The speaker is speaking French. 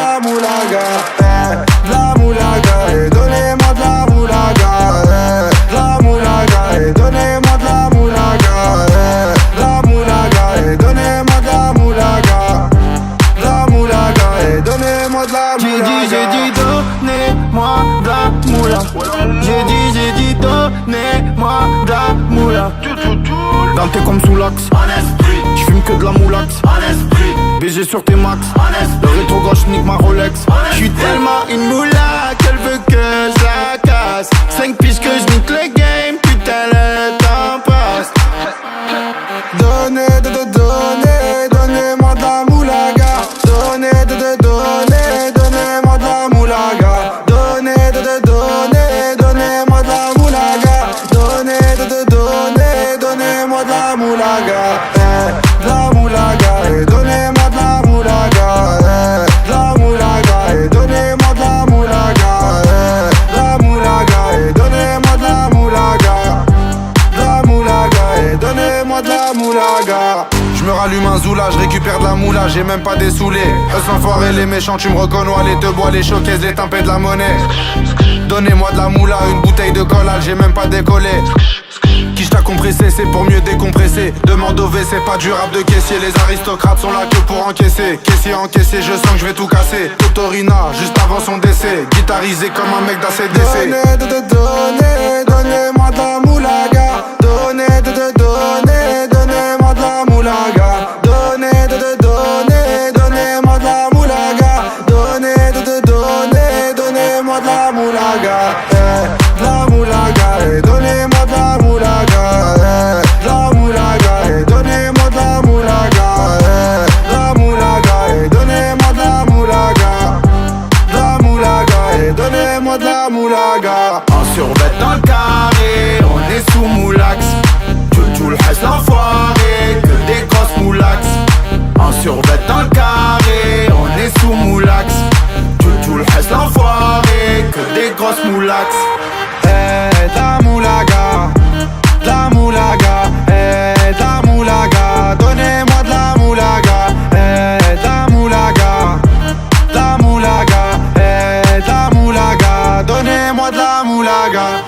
la moulaga, de la moulaga, et donnez-moi de la moulaga, de la moulaga, et donnez-moi de la moulaga, de la moulaga, et donnez-moi de la moulaga, de la moulaga, et donnez-moi de la moulaga. J'ai dit donnez-moi de la moula. J'ai dit donnez-moi de la moula. Danté comme sous l'axe, j'fume que de la moulax. BG sur tes max, le rétro gauche nique ma Rolex. J'suis tellement une moula qu'elle veut que je la casse. 5 piges que je nique le game, putain le temps passe. Donnez, donnez-moi de la moulaga. Donnez, donnez-moi de la moulaga. Donnez, donnez-moi de la moulaga. Donnez, donnez-moi de la moulaga. De la moulaga, et donnez-moi de la moulaga. De la moulaga, et donnez-moi de la moulaga. De la moulaga, et donnez-moi de la moulaga. De la moulaga, et donnez-moi de la moulaga. Je me rallume un zoula, je récupère de la moula, j'ai même pas dessoulé. Eux l'enfoiré, les méchants, tu me reconnais, les te bois, les showcases, les timpés de la monnaie. Donnez-moi de la moula, une bouteille de collage, j'ai même pas décollé. Qui t'a compressé, c'est pour mieux décompresser. Demande au WC, pas du rap de caissier. Les aristocrates sont là que pour encaisser. Caissier encaissé, je sens que je vais tout casser. Totorina, juste avant son décès. Guitarisé comme un mec d'ACDC. Donnez-moi de la moulaga. Donnez-moi de la moulaga. Donnez-moi de la moulaga. Donnez-moi de la moulaga. De la moulaga, et donnez-moi de la moulaga. De la moulaga, et donnez-moi de la moulaga. De la moulaga, et donnez-moi de la moulaga. De la moulaga, et donnez-moi de la moulaga. En survêt dans le carré, on est sous moulax. Tout le reste l'enfoiré, que des grosses moulax. En survêt dans le carré, on est sous moulax. Tout le reste l'enfoiré, que des grosses moulax. De la moulaga, de la moulaga, de la moulaga, donnez-moi de la moulaga, de la moulaga, de la moulaga, de la moulaga, donnez-moi de la moulaga.